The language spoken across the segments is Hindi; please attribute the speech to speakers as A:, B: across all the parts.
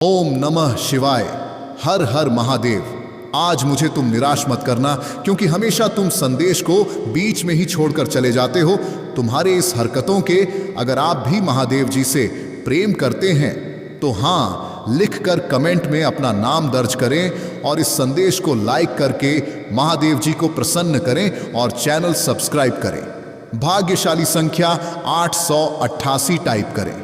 A: ओम नमः शिवाय। हर हर महादेव। आज मुझे तुम निराश मत करना, क्योंकि हमेशा तुम संदेश को बीच में ही छोड़कर चले जाते हो। तुम्हारे इस हरकतों के अगर आप भी महादेव जी से प्रेम करते हैं तो हाँ लिखकर कमेंट में अपना नाम दर्ज करें और इस संदेश को लाइक करके महादेव जी को प्रसन्न करें और चैनल सब्सक्राइब करें। भाग्यशाली संख्या 888 टाइप करें।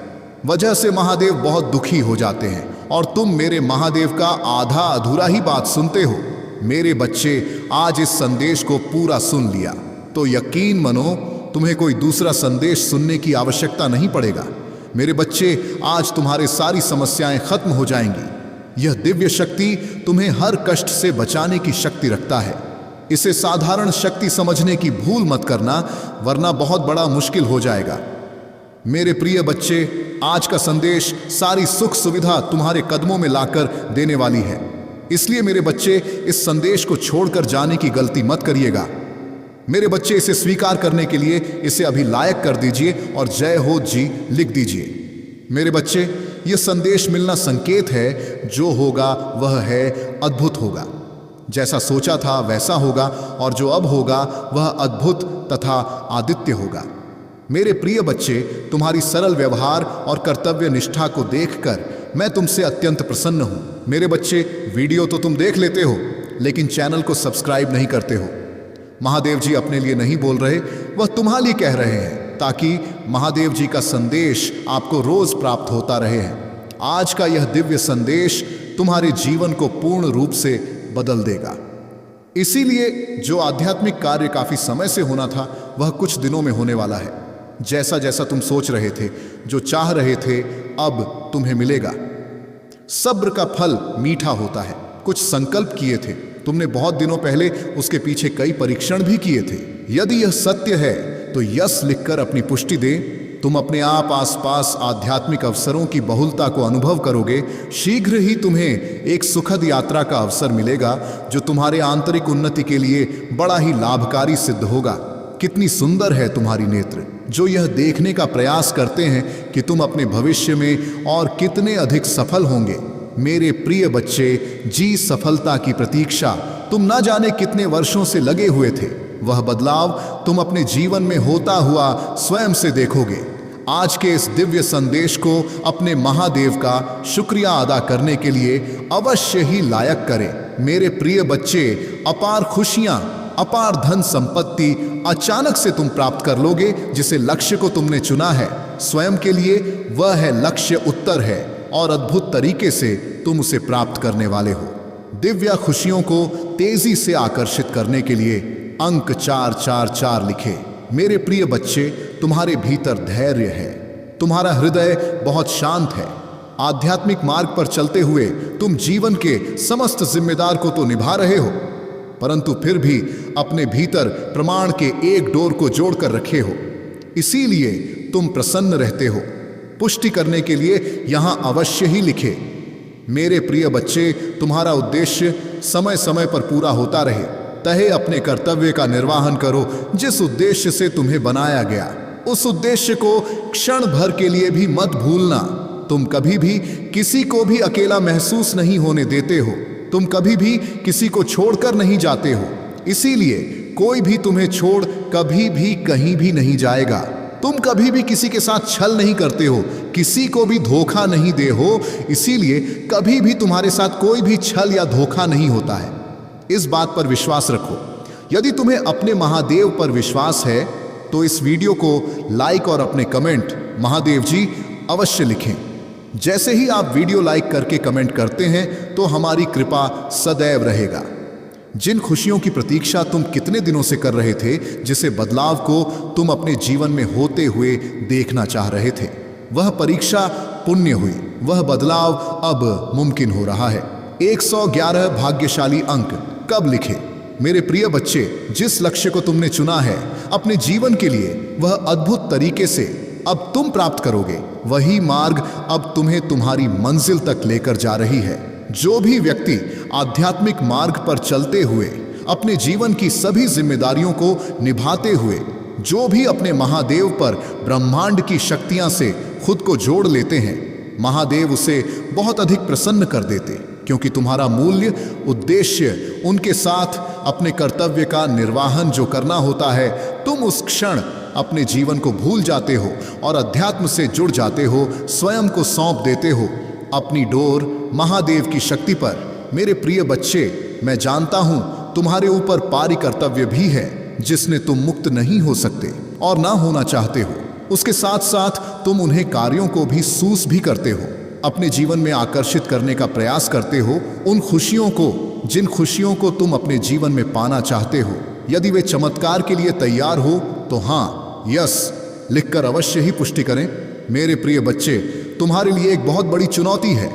A: वजह से महादेव बहुत दुखी हो जाते हैं और तुम मेरे महादेव का आधा अधूरा ही बात सुनते हो। मेरे बच्चे, आज इस संदेश को पूरा सुन लिया तो यकीन मानो तुम्हें कोई दूसरा संदेश सुनने की आवश्यकता नहीं पड़ेगा। मेरे बच्चे, आज तुम्हारी सारी समस्याएं खत्म हो जाएंगी। यह दिव्य शक्ति तुम्हें हर कष्ट से बचाने की शक्ति रखता है। इसे साधारण शक्ति समझने की भूल मत करना, वरना बहुत बड़ा मुश्किल हो जाएगा। मेरे प्रिय बच्चे, आज का संदेश सारी सुख सुविधा तुम्हारे कदमों में लाकर देने वाली है। इसलिए मेरे बच्चे, इस संदेश को छोड़कर जाने की गलती मत करिएगा। मेरे बच्चे, इसे स्वीकार करने के लिए इसे अभी लायक कर दीजिए और जय हो जी लिख दीजिए। मेरे बच्चे, यह संदेश मिलना संकेत है, जो होगा वह है अद्भुत होगा। जैसा सोचा था वैसा होगा और जो अब होगा वह अद्भुत तथा आदित्य होगा। मेरे प्रिय बच्चे, तुम्हारी सरल व्यवहार और कर्तव्य निष्ठा को देखकर मैं तुमसे अत्यंत प्रसन्न हूं। मेरे बच्चे, वीडियो तो तुम देख लेते हो लेकिन चैनल को सब्सक्राइब नहीं करते हो। महादेव जी अपने लिए नहीं बोल रहे, वह तुम्हारे लिए कह रहे हैं, ताकि महादेव जी का संदेश आपको रोज प्राप्त होता रहे हैं। आज का यह दिव्य संदेश तुम्हारे जीवन को पूर्ण रूप से बदल देगा। इसीलिए जो आध्यात्मिक कार्य काफी समय से होना था वह कुछ दिनों में होने वाला है। जैसा जैसा तुम सोच रहे थे, जो चाह रहे थे, अब तुम्हें मिलेगा। सब्र का फल मीठा होता है। कुछ संकल्प किए थे तुमने बहुत दिनों पहले, उसके पीछे कई परीक्षण भी किए थे। यदि यह सत्य है तो यस लिखकर अपनी पुष्टि दे। तुम अपने आप आसपास आध्यात्मिक अवसरों की बहुलता को अनुभव करोगे। शीघ्र ही तुम्हें एक सुखद यात्रा का अवसर मिलेगा, जो तुम्हारे आंतरिक उन्नति के लिए बड़ा ही लाभकारी सिद्ध होगा। कितनी सुंदर है तुम्हारी नेत्र, जो यह देखने का प्रयास करते हैं कि तुम अपने भविष्य में और कितने अधिक सफल होंगे। मेरे प्रिय बच्चे, जी सफलता की प्रतीक्षा तुम न जाने कितने वर्षों से लगे हुए थे। वह बदलाव तुम अपने जीवन में होता हुआ स्वयं से देखोगे। आज के इस दिव्य संदेश को अपने महादेव का शुक्रिया अदा करने के लिए अवश्य ही लायक करें। मेरे प्रिय बच्चे, अपार खुशियां, अपार धन संपत्ति अचानक से तुम प्राप्त कर लोगे। जिसे लक्ष्य को तुमने चुना है स्वयं के लिए, वह है लक्ष्य उत्तर है और अद्भुत तरीके से तुम उसे प्राप्त करने वाले हो। दिव्य खुशियों को तेजी से आकर्षित करने के लिए अंक 444 लिखे। मेरे प्रिय बच्चे, तुम्हारे भीतर धैर्य है। तुम्हारा हृदय बहुत शांत है। आध्यात्मिक मार्ग पर चलते हुए तुम जीवन के समस्त जिम्मेदार को तो निभा रहे हो, परंतु फिर भी अपने भीतर प्रमाण के एक डोर को जोड़कर रखे हो। इसीलिए तुम प्रसन्न रहते हो। पुष्टि करने के लिए यहां अवश्य ही लिखे। मेरे प्रिय बच्चे, तुम्हारा उद्देश्य समय समय पर पूरा होता रहे। तहे अपने कर्तव्य का निर्वहन करो। जिस उद्देश्य से तुम्हें बनाया गया, उस उद्देश्य को क्षण भर के लिए भी मत भूलना। तुम कभी भी किसी को भी अकेला महसूस नहीं होने देते हो। तुम कभी भी किसी को छोड़कर नहीं जाते हो। इसीलिए कोई भी तुम्हें छोड़ कभी भी कहीं भी नहीं जाएगा। तुम कभी भी किसी के साथ छल नहीं करते हो, किसी को भी धोखा नहीं दे हो। इसीलिए कभी भी तुम्हारे साथ कोई भी छल या धोखा नहीं होता है। इस बात पर विश्वास रखो। यदि तुम्हें अपने महादेव पर विश्वास है तो इस वीडियो को लाइक और अपने कमेंट महादेव जी अवश्य लिखें। जैसे ही आप वीडियो लाइक करके कमेंट करते हैं तो हमारी कृपा सदैव रहेगा। जिन खुशियों की प्रतीक्षा तुम कितने दिनों से कर रहे थे, जिसे बदलाव को तुम अपने जीवन में होते हुए देखना चाह रहे थे, वह परीक्षा पुण्य हुई। वह बदलाव अब मुमकिन हो रहा है। 111 भाग्यशाली अंक कब लिखे? मेरे प्रिय बच्चे, जिस लक्ष्य को तुमने चुना है अपने जीवन के लिए, वह अद्भुत तरीके से अब तुम प्राप्त करोगे। वही मार्ग अब तुम्हें तुम्हारी मंजिल तक लेकर जा रही है। जो भी व्यक्ति आध्यात्मिक मार्ग पर चलते हुए अपने जीवन की सभी जिम्मेदारियों को निभाते हुए, जो भी अपने महादेव पर ब्रह्मांड की शक्तियां से खुद को जोड़ लेते हैं, महादेव उसे बहुत अधिक प्रसन्न कर देते, क्योंकि तुम्हारा मूल्य उद्देश्य उनके साथ अपने कर्तव्य का निर्वाहन जो करना होता है, तुम उस क्षण अपने जीवन को भूल जाते हो और अध्यात्म से जुड़ जाते हो, स्वयं को सौंप देते हो अपनी डोर महादेव की शक्ति पर। मेरे प्रिय बच्चे, मैं जानता हूं तुम्हारे ऊपर पारी कर्तव्य भी है जिसने तुम मुक्त नहीं हो सकते और ना होना चाहते हो। उसके साथ साथ तुम उन्हें कार्यों को भी सूस भी करते हो, अपने जीवन में आकर्षित करने का प्रयास करते हो उन खुशियों को जिन खुशियों को तुम अपने जीवन में पाना चाहते हो। यदि वे चमत्कार के लिए तैयार हो तो हाँ, यस लिखकर अवश्य ही पुष्टि करें। मेरे प्रिय बच्चे, तुम्हारे लिए एक बहुत बड़ी चुनौती है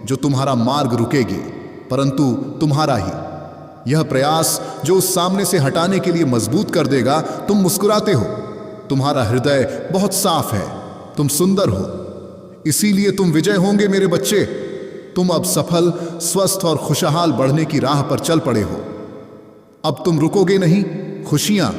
A: जो तुम्हारा मार्ग रुकेगी, परंतु तुम्हारा ही यह प्रयास जो उस सामने से हटाने के लिए मजबूत कर देगा। तुम मुस्कुराते हो, तुम्हारा हृदय बहुत साफ है, तुम सुंदर हो, इसीलिए तुम विजय होंगे मेरे बच्चे। तुम अब सफल, स्वस्थ और खुशहाल बढ़ने की राह पर चल पड़े हो। अब तुम रुकोगे नहीं, खुशियां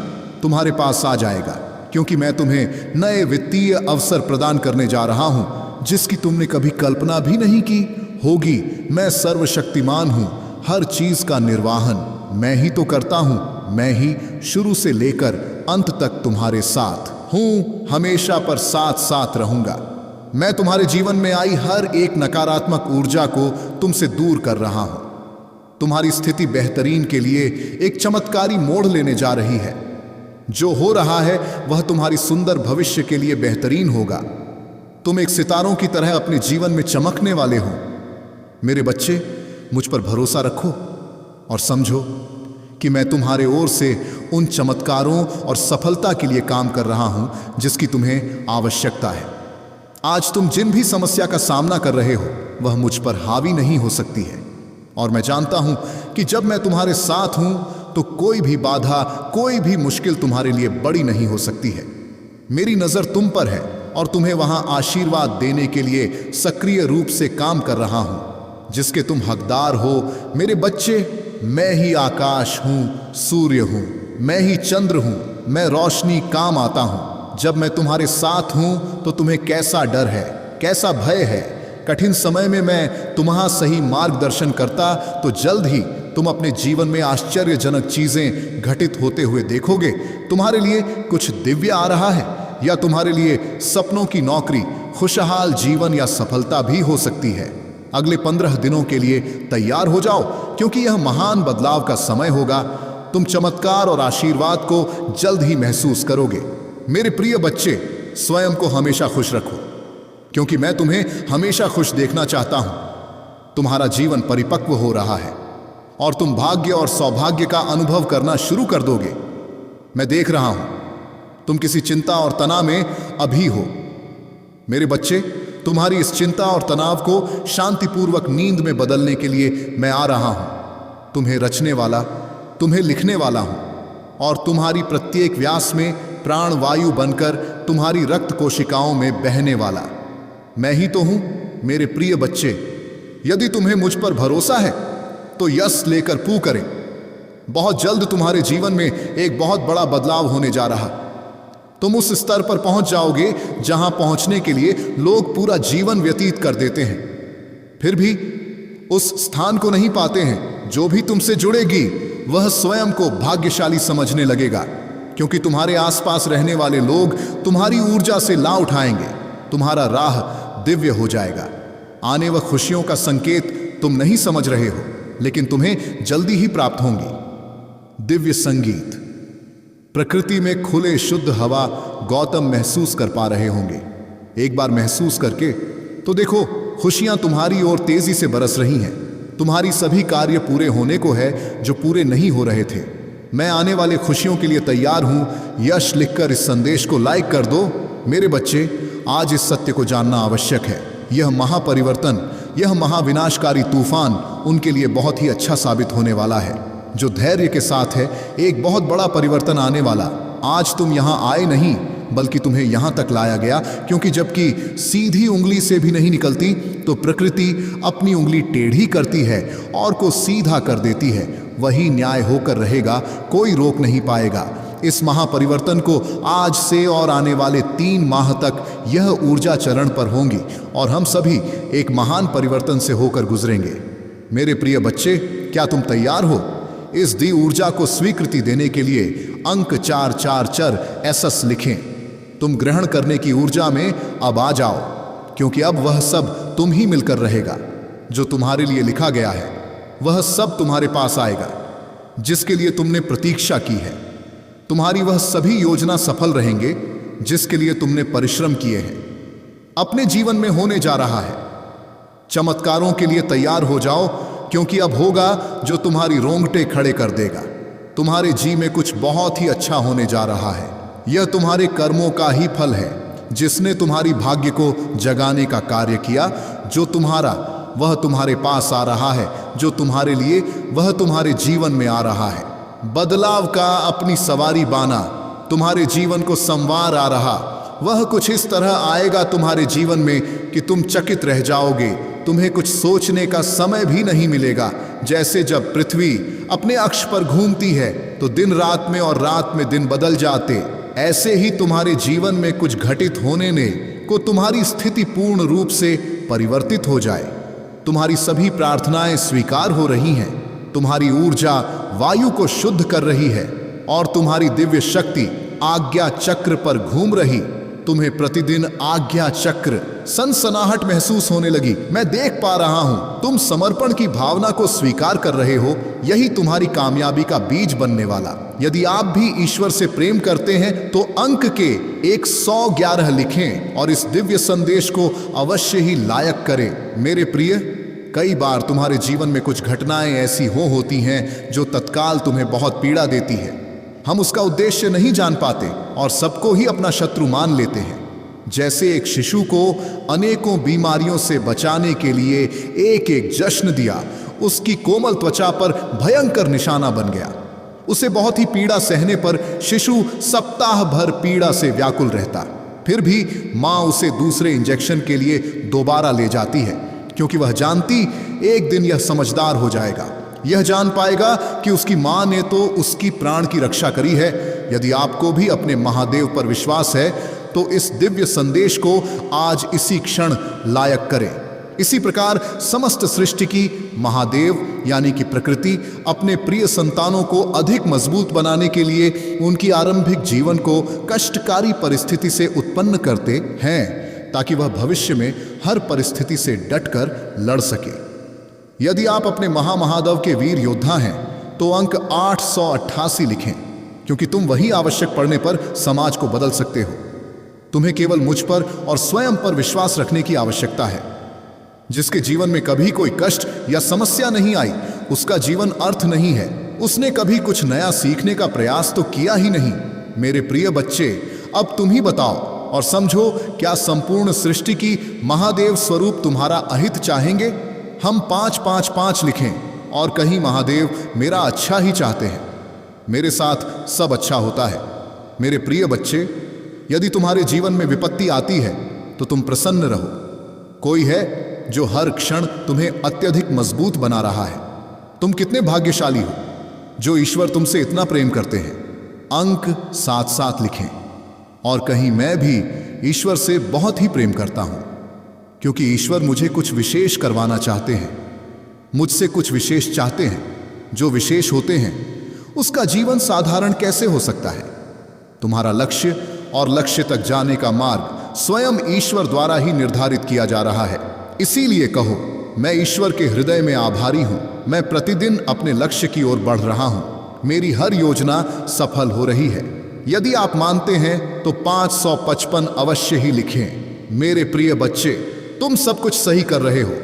A: तुम्हारे पास आ जाएगा, क्योंकि मैं तुम्हें नए वित्तीय अवसर प्रदान करने जा रहा हूं जिसकी तुमने कभी कल्पना भी नहीं की होगी। मैं सर्वशक्तिमान हूं, हर चीज का निर्वाहन मैं ही तो करता हूं। मैं ही शुरू से लेकर अंत तक तुम्हारे साथ हूं, हमेशा पर साथ साथ रहूंगा। मैं तुम्हारे जीवन में आई हर एक नकारात्मक ऊर्जा को तुमसे दूर कर रहा हूं। तुम्हारी स्थिति बेहतरीन के लिए एक चमत्कारी मोड़ लेने जा रही है। जो हो रहा है वह तुम्हारी सुंदर भविष्य के लिए बेहतरीन होगा। तुम एक सितारों की तरह अपने जीवन में चमकने वाले हो। मेरे बच्चे, मुझ पर भरोसा रखो और समझो कि मैं तुम्हारे ओर से उन चमत्कारों और सफलता के लिए काम कर रहा हूं जिसकी तुम्हें आवश्यकता है। आज तुम जिन भी समस्या का सामना कर रहे हो वह मुझ पर हावी नहीं हो सकती है, और मैं जानता हूं कि जब मैं तुम्हारे साथ हूं तो कोई भी बाधा, कोई भी मुश्किल तुम्हारे लिए बड़ी नहीं हो सकती है। मेरी नजर तुम पर है और तुम्हें वहां आशीर्वाद देने के लिए सक्रिय रूप से काम कर रहा हूं जिसके तुम हकदार हो। मेरे बच्चे, मैं ही आकाश हूं, सूर्य हूं, मैं ही चंद्र हूं, मैं रोशनी काम आता हूं। जब मैं तुम्हारे साथ हूं तो तुम्हें कैसा डर है, कैसा भय है। कठिन समय में मैं तुम्हारा सही मार्गदर्शन करता तो जल्द ही तुम अपने जीवन में आश्चर्यजनक चीजें घटित होते हुए देखोगे। तुम्हारे लिए कुछ दिव्य आ रहा है, या तुम्हारे लिए सपनों की नौकरी, खुशहाल जीवन या सफलता भी हो सकती है। अगले 15 दिनों के लिए तैयार हो जाओ, क्योंकि यह महान बदलाव का समय होगा। तुम चमत्कार और आशीर्वाद को जल्द ही महसूस करोगे। मेरे प्रिय बच्चे, स्वयं को हमेशा खुश रखो, क्योंकि मैं तुम्हें हमेशा खुश देखना चाहता हूं। तुम्हारा जीवन परिपक्व हो रहा है और तुम भाग्य और सौभाग्य का अनुभव करना शुरू कर दोगे। मैं देख रहा हूं तुम किसी चिंता और तनाव में अभी हो। मेरे बच्चे, तुम्हारी इस चिंता और तनाव को शांतिपूर्वक नींद में बदलने के लिए मैं आ रहा हूं। तुम्हें रचने वाला, तुम्हें लिखने वाला हूं, और तुम्हारी प्रत्येक व्यास में प्राण वायु बनकर तुम्हारी रक्त कोशिकाओं में बहने वाला मैं ही तो हूं। मेरे प्रिय बच्चे, यदि तुम्हें मुझ पर भरोसा है तो यस लेकर पू करें। बहुत जल्द तुम्हारे जीवन में एक बहुत बड़ा बदलाव होने जा रहा। तुम उस स्तर पर पहुंच जाओगे जहां पहुंचने के लिए लोग पूरा जीवन व्यतीत कर देते हैं, फिर भी उस स्थान को नहीं पाते हैं। जो भी तुमसे जुड़ेगी वह स्वयं को भाग्यशाली समझने लगेगा, क्योंकि तुम्हारे आसपास रहने वाले लोग तुम्हारी ऊर्जा से लाभ उठाएंगे। तुम्हारा राह दिव्य हो जाएगा। आने व खुशियों का संकेत तुम नहीं समझ रहे हो, लेकिन तुम्हें जल्दी ही प्राप्त होंगी। दिव्य संगीत, प्रकृति में खुले शुद्ध हवा गौतम महसूस कर पा रहे होंगे। एक बार महसूस करके तो देखो, खुशियां तुम्हारी ओर तेजी से बरस रही हैं। तुम्हारी सभी कार्य पूरे होने को है जो पूरे नहीं हो रहे थे। मैं आने वाले खुशियों के लिए तैयार हूं। यश लिखकर इस संदेश को लाइक कर दो। मेरे बच्चे, आज इस सत्य को जानना आवश्यक है। यह महापरिवर्तन, यह महाविनाशकारी तूफान उनके लिए बहुत ही अच्छा साबित होने वाला है जो धैर्य के साथ है। एक बहुत बड़ा परिवर्तन आने वाला। आज तुम यहां आए नहीं, बल्कि तुम्हें यहां तक लाया गया, क्योंकि जबकि सीधी उंगली से भी नहीं निकलती तो प्रकृति अपनी उंगली टेढ़ी करती है और को सीधा कर देती है। वही न्याय होकर रहेगा, कोई रोक नहीं पाएगा। इस महापरिवर्तन को आज से और आने वाले 3 माह तक यह ऊर्जा चरण पर होंगी और हम सभी एक महान परिवर्तन से होकर गुजरेंगे। मेरे प्रिय बच्चे, क्या तुम तैयार हो? इस दी ऊर्जा को स्वीकृति देने के लिए अंक 444 SS लिखें। तुम ग्रहण करने की ऊर्जा में अब आ जाओ, क्योंकि अब वह सब तुम ही मिलकर रहेगा। जो तुम्हारे लिए लिखा गया है वह सब तुम्हारे पास आएगा, जिसके लिए तुमने प्रतीक्षा की है। तुम्हारी वह सभी योजना सफल रहेंगे जिसके लिए तुमने परिश्रम किए हैं। अपने जीवन में होने जा रहा है। चमत्कारों के लिए तैयार हो जाओ, क्योंकि अब होगा जो तुम्हारी रोंगटे खड़े कर देगा। तुम्हारे जी में कुछ बहुत ही अच्छा होने जा रहा है। यह तुम्हारे कर्मों का ही फल है, जिसने तुम्हारी भाग्य को जगाने का कार्य किया। जो तुम्हारा वह तुम्हारे पास आ रहा है, जो तुम्हारे लिए वह तुम्हारे जीवन में आ रहा है। बदलाव का अपनी सवारी बाना तुम्हारे जीवन को संवार आ रहा। वह कुछ इस तरह आएगा तुम्हारे जीवन में कि तुम चकित रह जाओगे। तुम्हें कुछ सोचने का समय भी नहीं मिलेगा। जैसे जब पृथ्वी अपने अक्ष पर घूमती है तो दिन रात में और रात में दिन बदल जाते, ऐसे ही तुम्हारे जीवन में कुछ घटित होने ने को तुम्हारी स्थिति पूर्ण रूप से परिवर्तित हो जाए। तुम्हारी सभी प्रार्थनाएं स्वीकार हो रही हैं। तुम्हारी ऊर्जा वायु को शुद्ध कर रही है और तुम्हारी दिव्य शक्ति आज्ञा चक्र पर घूम रही। तुम्हें प्रतिदिन आज्ञा चक्र सनसनाहट महसूस होने लगी। मैं देख पा रहा हूं तुम समर्पण की भावना को स्वीकार कर रहे हो। यही तुम्हारी कामयाबी का बीज बनने वाला। यदि आप भी ईश्वर से प्रेम करते हैं तो अंक के 111 लिखें और इस दिव्य संदेश को अवश्य ही लायक करें। मेरे प्रिय, कई बार तुम्हारे जीवन में कुछ घटनाएं ऐसी होती हैं जो तत्काल तुम्हें बहुत पीड़ा देती है। हम उसका उद्देश्य नहीं जान पाते और सबको ही अपना शत्रु मान लेते हैं। जैसे एक शिशु को अनेकों बीमारियों से बचाने के लिए एक एक जश्न दिया, उसकी कोमल त्वचा पर भयंकर निशाना बन गया। उसे बहुत ही पीड़ा सहने पर शिशु सप्ताह भर पीड़ा से व्याकुल रहता। फिर भी माँ उसे दूसरे इंजेक्शन के लिए दोबारा ले जाती है, क्योंकि वह जानती एक दिन यह समझदार हो जाएगा। यह जान पाएगा कि उसकी मां ने तो उसकी प्राण की रक्षा करी है। यदि आपको भी अपने महादेव पर विश्वास है तो इस दिव्य संदेश को आज इसी क्षण लायक करें। इसी प्रकार समस्त सृष्टि की महादेव यानी कि प्रकृति अपने प्रिय संतानों को अधिक मजबूत बनाने के लिए उनकी आरंभिक जीवन को कष्टकारी परिस्थिति से उत्पन्न करते हैं, ताकि वह भविष्य में हर परिस्थिति से डटकर लड़ सके। यदि आप अपने महामहादेव के वीर योद्धा हैं तो अंक 888 लिखें, क्योंकि तुम वही आवश्यक पड़ने पर समाज को बदल सकते हो। तुम्हें केवल मुझ पर और स्वयं पर विश्वास रखने की आवश्यकता है। जिसके जीवन में कभी कोई कष्ट या समस्या नहीं आई, उसका जीवन अर्थ नहीं है। उसने कभी कुछ नया सीखने का प्रयास तो किया ही नहीं। मेरे प्रिय बच्चे, अब तुम ही बताओ और समझो, क्या संपूर्ण सृष्टि की महादेव स्वरूप तुम्हारा अहित चाहेंगे? हम 555 लिखें और कहीं महादेव मेरा अच्छा ही चाहते हैं। मेरे साथ सब अच्छा होता है। मेरे प्रिय बच्चे, यदि तुम्हारे जीवन में विपत्ति आती है तो तुम प्रसन्न रहो। कोई है जो हर क्षण तुम्हें अत्यधिक मजबूत बना रहा है। तुम कितने भाग्यशाली हो जो ईश्वर तुमसे इतना प्रेम करते हैं। अंक 77 लिखें और कहीं मैं भी ईश्वर से बहुत ही प्रेम करता हूं, क्योंकि ईश्वर मुझे कुछ विशेष करवाना चाहते हैं। मुझसे कुछ विशेष चाहते हैं। जो विशेष होते हैं उसका जीवन साधारण कैसे हो सकता है? तुम्हारा लक्ष्य और लक्ष्य तक जाने का मार्ग स्वयं ईश्वर द्वारा ही निर्धारित किया जा रहा है। इसीलिए कहो, मैं ईश्वर के हृदय में आभारी हूं। मैं प्रतिदिन अपने लक्ष्य की ओर बढ़ रहा हूं। मेरी हर योजना सफल हो रही है। यदि आप मानते हैं तो 555 अवश्य ही लिखें। मेरे प्रिय बच्चे, तुम सब कुछ सही कर रहे हो।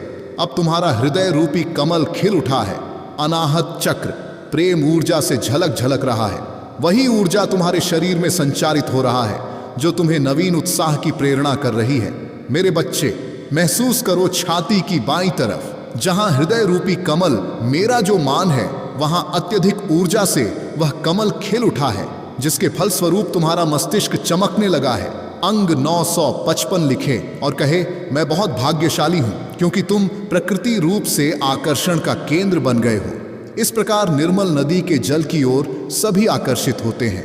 A: अब तुम्हारा हृदय रूपी कमल खिल उठा है। अनाहत चक्र प्रेम ऊर्जा से झलक झलक रहा है। वही ऊर्जा तुम्हारे शरीर में संचारित हो रहा है जो तुम्हें नवीन उत्साह की प्रेरणा कर रही है। मेरे बच्चे, महसूस करो छाती की बाईं तरफ, जहां हृदय रूपी कमल मेरा जो मान है, वहां अत्यधिक ऊर्जा से वह कमल खिल उठा है, जिसके फलस्वरूप तुम्हारा मस्तिष्क चमकने लगा है। अंग 955 लिखे और कहे, मैं बहुत भाग्यशाली हूं क्योंकि तुम प्रकृति रूप से आकर्षण का केंद्र बन गए हो। इस प्रकार निर्मल नदी के जल की ओर सभी आकर्षित होते हैं।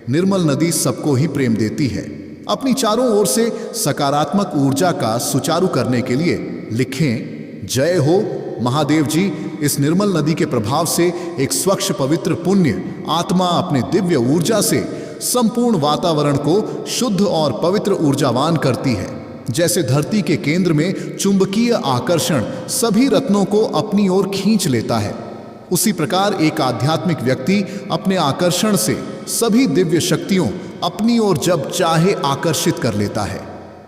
A: निर्मल नदी सबको ही प्रेम देती है। अपनी चारों ओर से सकारात्मक ऊर्जा का सुचारू करने के लिए लिखें, जय हो महादेव जी। इस निर्मल नदी के प्रभाव से एक स्वच्छ पवित्र पुण्य आत्मा अपने दिव्य ऊर्जा से संपूर्ण वातावरण को शुद्ध और पवित्र ऊर्जावान करती है। जैसे धरती के केंद्र में चुंबकीय आकर्षण सभी रत्नों को अपनी ओर खींच लेता है, उसी प्रकार एक आध्यात्मिक व्यक्ति अपने आकर्षण से सभी दिव्य शक्तियों अपनी ओर जब चाहे आकर्षित कर लेता है।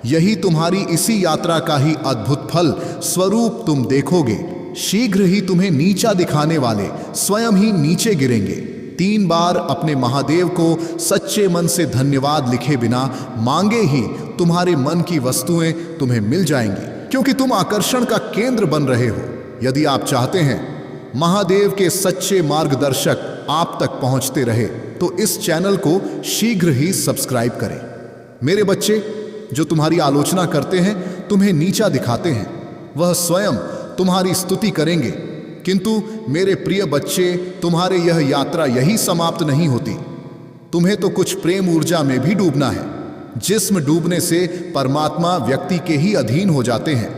A: यही तुम्हारी इसी यात्रा का ही अद्भुत फल स्वरूप तुम देखोगे। शीघ्र ही तुम्हें नीचा दिखाने वाले स्वयं ही नीचे गिरेंगे। 3 बार अपने महादेव को सच्चे मन से धन्यवाद लिखे बिना मांगे ही तुम्हारे मन की वस्तुएं तुम्हें मिल जाएंगी, क्योंकि तुम आकर्षण का केंद्र बन रहे हो। यदि आप चाहते हैं महादेव के सच्चे मार्गदर्शक आप तक पहुंचते रहे तो इस चैनल को शीघ्र ही सब्सक्राइब करें। मेरे बच्चे, जो तुम्हारी आलोचना करते हैं, तुम्हें नीचा दिखाते हैं, वह स्वयं तुम्हारी स्तुति करेंगे। किंतु मेरे प्रिय बच्चे, तुम्हारे यह यात्रा यही समाप्त नहीं होती। तुम्हें तो कुछ प्रेम ऊर्जा में भी डूबना है, जिसमें डूबने से परमात्मा व्यक्ति के ही अधीन हो जाते हैं।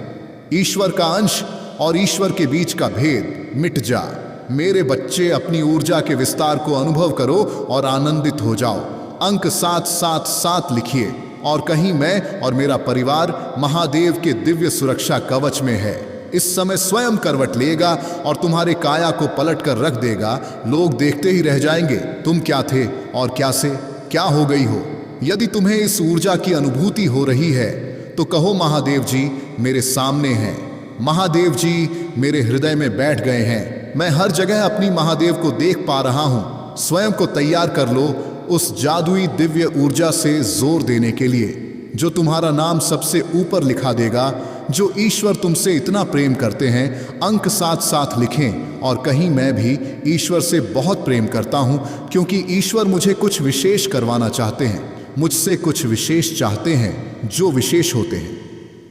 A: ईश्वर का अंश और ईश्वर के बीच का भेद मिट जा। मेरे बच्चे, अपनी ऊर्जा के विस्तार को अनुभव करो और आनंदित हो जाओ। अंक 777 लिखिए और कहीं मैं और मेरा परिवार महादेव के दिव्य सुरक्षा कवच में है। इस समय स्वयं करवट लेगा और तुम्हारे काया को पलट कर रख देगा। लोग देखते ही रह जाएंगे, तुम क्या थे और क्या से क्या हो गई हो। यदि तुम्हें इस ऊर्जा की अनुभूति हो रही है तो कहो, महादेव जी मेरे सामने हैं, महादेव जी मेरे हृदय में बैठ गए हैं। मैं हर जगह अपनी महादेव को देख पा रहा हूं। स्वयं को तैयार कर लो उस जादुई दिव्य ऊर्जा से जोर देने के लिए, जो तुम्हारा नाम सबसे ऊपर लिखा देगा। जो ईश्वर तुमसे इतना प्रेम करते हैं, अंक 7 लिखें और कहीं मैं भी ईश्वर से बहुत प्रेम करता हूं, क्योंकि ईश्वर मुझे कुछ विशेष करवाना चाहते हैं, मुझसे कुछ विशेष चाहते हैं। जो विशेष होते हैं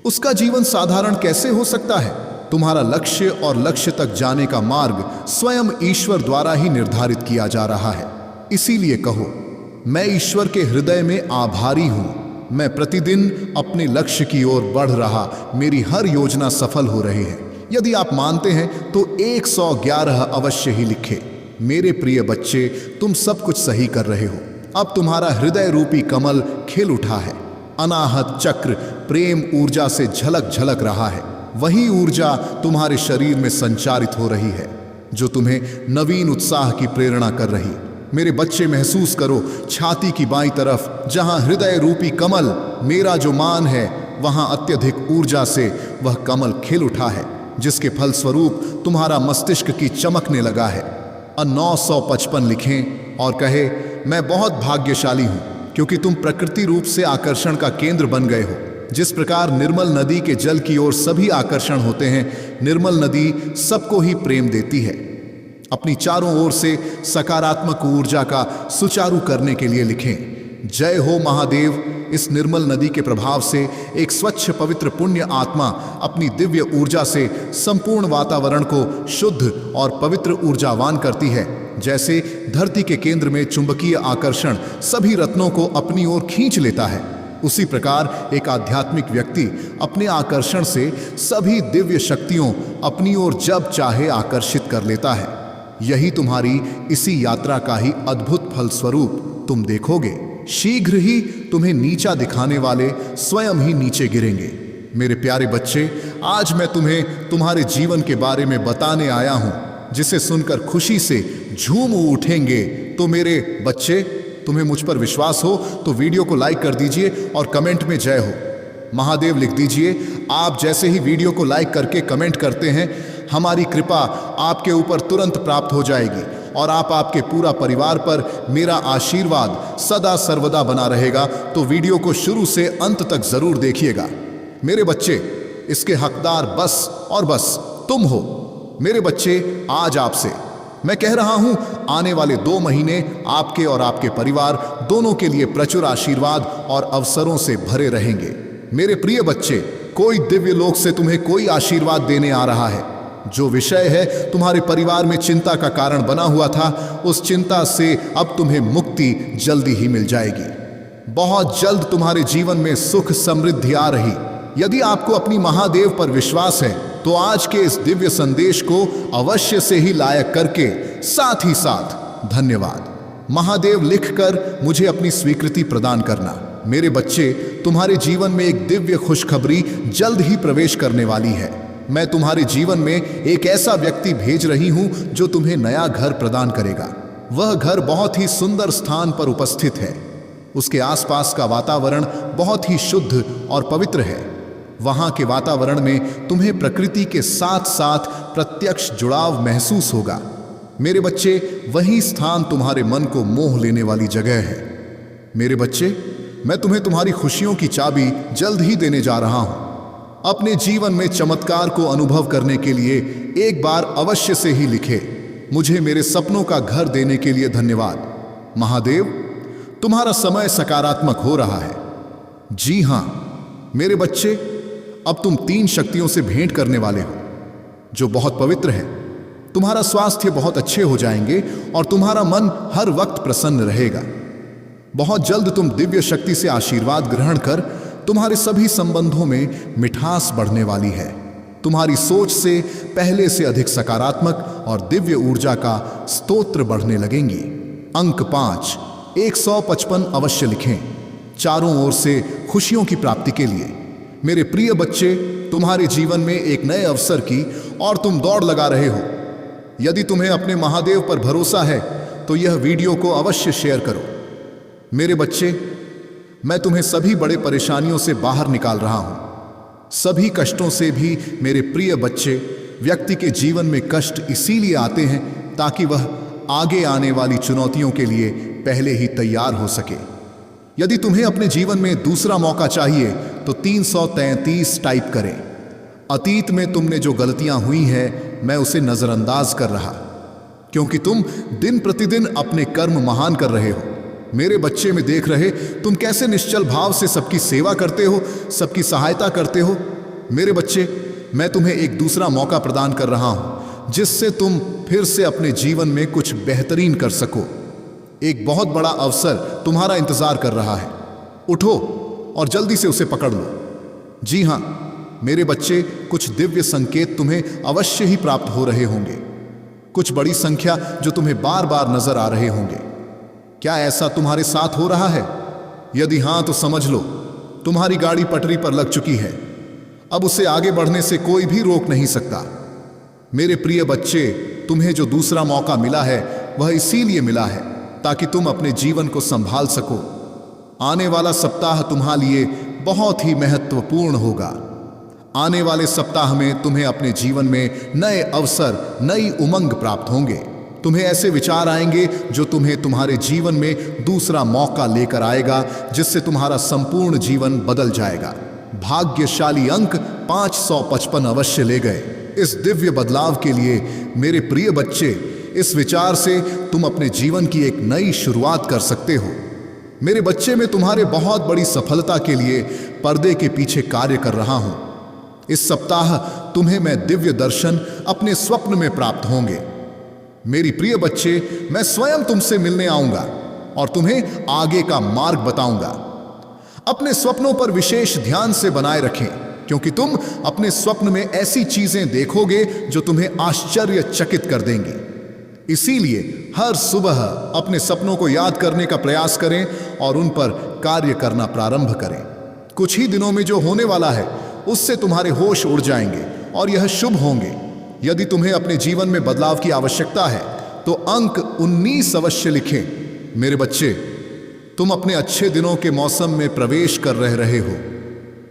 A: उसका जीवन साधारण कैसे हो सकता है? तुम्हारा लक्ष्य और लक्ष्य तक जाने का मार्ग स्वयं ईश्वर द्वारा ही निर्धारित किया जा रहा है। इसीलिए कहो, मैं ईश्वर के हृदय में आभारी हूं। मैं प्रतिदिन अपने लक्ष्य की ओर बढ़ रहा, मेरी हर योजना सफल हो रही है। यदि आप मानते हैं तो 111 अवश्य ही लिखे। मेरे प्रिय बच्चे, तुम सब कुछ सही कर रहे हो। अब तुम्हारा हृदय रूपी कमल खिल उठा है। अनाहत चक्र प्रेम ऊर्जा से झलक झलक रहा है। वही ऊर्जा तुम्हारे शरीर में संचारित हो रही है, जो तुम्हें नवीन उत्साह की प्रेरणा कर रही। मेरे बच्चे, महसूस करो छाती की बाईं तरफ, जहां हृदय रूपी कमल मेरा जो मान है, वहां अत्यधिक ऊर्जा से वह कमल खिल उठा है, जिसके फलस्वरूप तुम्हारा मस्तिष्क की चमकने लगा है। 955 लिखें और कहे, मैं बहुत भाग्यशाली हूं, क्योंकि तुम प्रकृति रूप से आकर्षण का केंद्र बन गए हो। जिस प्रकार निर्मल नदी के जल की ओर सभी आकर्षण होते हैं, निर्मल नदी सबको ही प्रेम देती है। अपनी चारों ओर से सकारात्मक ऊर्जा का सुचारू करने के लिए लिखें, जय हो महादेव। इस निर्मल नदी के प्रभाव से एक स्वच्छ पवित्र पुण्य आत्मा अपनी दिव्य ऊर्जा से संपूर्ण वातावरण को शुद्ध और पवित्र ऊर्जावान करती है। जैसे धरती के केंद्र में चुंबकीय आकर्षण सभी रत्नों को अपनी ओर खींच लेता है, उसी प्रकार एक आध्यात्मिक व्यक्ति अपने आकर्षण से सभी दिव्य शक्तियों अपनी ओर जब चाहे आकर्षित कर लेता है। यही तुम्हारी इसी यात्रा का ही अद्भुत फल स्वरूप तुम देखोगे। शीघ्र ही तुम्हें नीचा दिखाने वाले स्वयं ही नीचे गिरेंगे। मेरे प्यारे बच्चे, आज मैं तुम्हें तुम्हारे जीवन के बारे में बताने आया हूं, जिसे सुनकर खुशी से झूम उठेंगे। तो मेरे बच्चे, तुम्हें मुझ पर विश्वास हो तो वीडियो को लाइक कर दीजिए और कमेंट में जय हो महादेव लिख दीजिए। आप जैसे ही वीडियो को लाइक करके कमेंट करते हैं, हमारी कृपा आपके ऊपर तुरंत प्राप्त हो जाएगी और आपके पूरा परिवार पर मेरा आशीर्वाद सदा सर्वदा बना रहेगा। तो वीडियो को शुरू से अंत तक जरूर देखिएगा। मेरे बच्चे, इसके हकदार बस और बस तुम हो। मेरे बच्चे, आज आपसे मैं कह रहा हूं, आने वाले 2 महीने आपके और आपके परिवार दोनों के लिए प्रचुर आशीर्वाद और अवसरों से भरे रहेंगे। मेरे प्रिय बच्चे, कोई दिव्य लोक से तुम्हें कोई आशीर्वाद देने आ रहा है। जो विषय है तुम्हारे परिवार में चिंता का कारण बना हुआ था, उस चिंता से अब तुम्हें मुक्ति जल्दी ही मिल जाएगी। बहुत जल्द तुम्हारे जीवन में सुख समृद्धि आ रही। यदि आपको अपनी महादेव पर विश्वास है तो आज के इस दिव्य संदेश को अवश्य से ही लायक करके साथ ही साथ धन्यवाद महादेव लिखकर मुझे अपनी स्वीकृति प्रदान करना। मेरे बच्चे, तुम्हारे जीवन में एक दिव्य खुशखबरी जल्द ही प्रवेश करने वाली है। मैं तुम्हारे जीवन में एक ऐसा व्यक्ति भेज रही हूं जो तुम्हें नया घर प्रदान करेगा। वह घर बहुत ही सुंदर स्थान पर उपस्थित है। उसके आसपास का वातावरण बहुत ही शुद्ध और पवित्र है। वहां के वातावरण में तुम्हें प्रकृति के साथ साथ प्रत्यक्ष जुड़ाव महसूस होगा। मेरे बच्चे, वही स्थान तुम्हारे मन को मोह लेने वाली जगह है। मेरे बच्चे, मैं तुम्हें तुम्हारी खुशियों की चाबी जल्द ही देने जा रहा हूं। अपने जीवन में चमत्कार को अनुभव करने के लिए एक बार अवश्य से ही लिखे, मुझे मेरे सपनों का घर देने के लिए धन्यवाद। महादेव, तुम्हारा समय सकारात्मक हो रहा है। जी हां मेरे बच्चे, अब तुम 3 शक्तियों से भेंट करने वाले हो जो बहुत पवित्र है। तुम्हारा स्वास्थ्य बहुत अच्छे हो जाएंगे और तुम्हारा मन हर वक्त प्रसन्न रहेगा। बहुत जल्द तुम दिव्य शक्ति से आशीर्वाद ग्रहण कर तुम्हारे सभी संबंधों में मिठास बढ़ने वाली है। तुम्हारी सोच से पहले से अधिक सकारात्मक और दिव्य ऊर्जा का स्तोत्र बढ़ने लगेंगी। अंक 5, 155 अवश्य लिखें, चारों ओर से खुशियों की प्राप्ति के लिए। मेरे प्रिय बच्चे, तुम्हारे जीवन में एक नए अवसर की और तुम दौड़ लगा रहे हो। यदि तुम्हें अपने महादेव पर भरोसा है तो यह वीडियो को अवश्य शेयर करो। मेरे बच्चे, मैं तुम्हें सभी बड़े परेशानियों से बाहर निकाल रहा हूं। सभी कष्टों से भी मेरे प्रिय बच्चे, व्यक्ति के जीवन में कष्ट इसीलिए आते हैं ताकि वह आगे आने वाली चुनौतियों के लिए पहले ही तैयार हो सके। यदि तुम्हें अपने जीवन में दूसरा मौका चाहिए तो 333 टाइप करें। अतीत में तुमने जो गलतियां हुई हैं मैं उसे नजरअंदाज कर रहा, क्योंकि तुम दिन प्रतिदिन अपने कर्म महान कर रहे हो। मेरे बच्चे, में देख रहे तुम कैसे निश्चल भाव से सबकी सेवा करते हो, सबकी सहायता करते हो। मेरे बच्चे, मैं तुम्हें एक दूसरा मौका प्रदान कर रहा हूं जिससे तुम फिर से अपने जीवन में कुछ बेहतरीन कर सको। एक बहुत बड़ा अवसर तुम्हारा इंतजार कर रहा है। उठो और जल्दी से उसे पकड़ लो। जी हां मेरे बच्चे, कुछ दिव्य संकेत तुम्हें अवश्य ही प्राप्त हो रहे होंगे। कुछ बड़ी संख्या जो तुम्हें बार बार नजर आ रहे होंगे। क्या ऐसा तुम्हारे साथ हो रहा है? यदि हां तो समझ लो तुम्हारी गाड़ी पटरी पर लग चुकी है। अब उसे आगे बढ़ने से कोई भी रोक नहीं सकता। मेरे प्रिय बच्चे, तुम्हें जो दूसरा मौका मिला है वह इसीलिए मिला है ताकि तुम अपने जीवन को संभाल सको। आने वाला सप्ताह तुम्हारे लिए बहुत ही महत्वपूर्ण होगा। आने वाले सप्ताह में तुम्हें अपने जीवन में नए अवसर, नई उमंग प्राप्त होंगे। तुम्हें ऐसे विचार आएंगे जो तुम्हें तुम्हारे जीवन में दूसरा मौका लेकर आएगा, जिससे तुम्हारा संपूर्ण जीवन बदल जाएगा। भाग्यशाली अंक 555 अवश्य ले गए। इस दिव्य बदलाव के लिए मेरे प्रिय बच्चे, इस विचार से तुम अपने जीवन की एक नई शुरुआत कर सकते हो। मेरे बच्चे, मैं तुम्हारे बहुत बड़ी सफलता के लिए पर्दे के पीछे कार्य कर रहा हूं। इस सप्ताह तुम्हें मैं दिव्य दर्शन अपने स्वप्न में प्राप्त होंगे। मेरी प्रिय बच्चे, मैं स्वयं तुमसे मिलने आऊंगा और तुम्हें आगे का मार्ग बताऊंगा। अपने स्वप्नों पर विशेष ध्यान से बनाए रखें, क्योंकि तुम अपने स्वप्न में ऐसी चीजें देखोगे जो तुम्हें आश्चर्यचकित कर देंगी। इसीलिए हर सुबह अपने सपनों को याद करने का प्रयास करें और उन पर कार्य करना प्रारंभ करें। कुछ ही दिनों में जो होने वाला है उससे तुम्हारे होश उड़ जाएंगे और यह शुभ होंगे। यदि तुम्हें अपने जीवन में बदलाव की आवश्यकता है तो अंक 19 अवश्य लिखें। मेरे बच्चे, तुम अपने अच्छे दिनों के मौसम में प्रवेश कर रहे हो।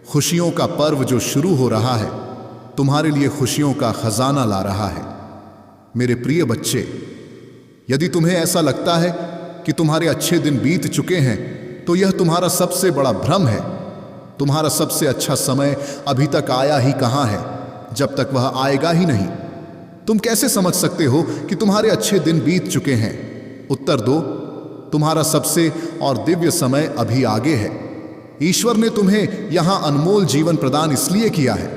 A: खुशियों का पर्व जो शुरू हो रहा है तुम्हारे लिए खुशियों का खजाना ला रहा है। मेरे प्रिय बच्चे, यदि तुम्हें ऐसा लगता है कि तुम्हारे अच्छे दिन बीत चुके हैं तो यह तुम्हारा सबसे बड़ा भ्रम है। तुम्हारा सबसे अच्छा समय अभी तक आया ही कहां है, जब तक वह आएगा ही नहीं। तुम कैसे समझ सकते हो कि तुम्हारे अच्छे दिन बीत चुके हैं? उत्तर दो, तुम्हारा सबसे और दिव्य समय अभी आगे है। ईश्वर ने तुम्हें यहां अनमोल जीवन प्रदान इसलिए किया है,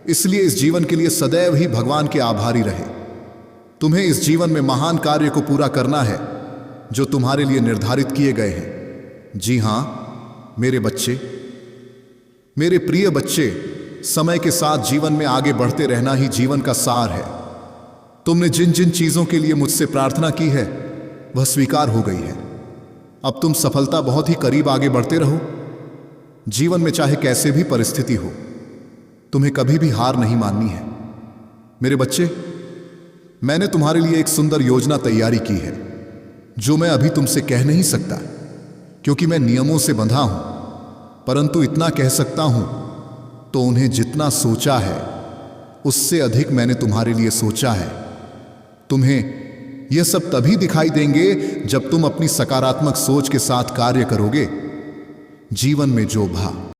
A: इसलिए इस जीवन के लिए सदैव ही भगवान के आभारी रहे। तुम्हें इस जीवन में महान कार्य को पूरा करना है जो तुम्हारे लिए निर्धारित किए गए हैं। जी हां, मेरे बच्चे, मेरे प्रिय बच्चे, समय के साथ जीवन में आगे बढ़ते रहना ही जीवन का सार है। तुमने जिन जिन चीजों के लिए मुझसे प्रार्थना की है वह स्वीकार हो गई है। अब तुम सफलता बहुत ही करीब आगे बढ़ते रहो। जीवन में चाहे कैसे भी परिस्थिति हो, तुम्हें कभी भी हार नहीं माननी है। मेरे बच्चे, मैंने तुम्हारे लिए एक सुंदर योजना तैयारी की है जो मैं अभी तुमसे कह नहीं सकता क्योंकि मैं नियमों से बंधा हूं, परंतु इतना कह सकता हूं तो उन्हें जितना सोचा है उससे अधिक मैंने तुम्हारे लिए सोचा है। तुम्हें यह सब तभी दिखाई देंगे जब तुम अपनी सकारात्मक सोच के साथ कार्य करोगे। जीवन में जो भा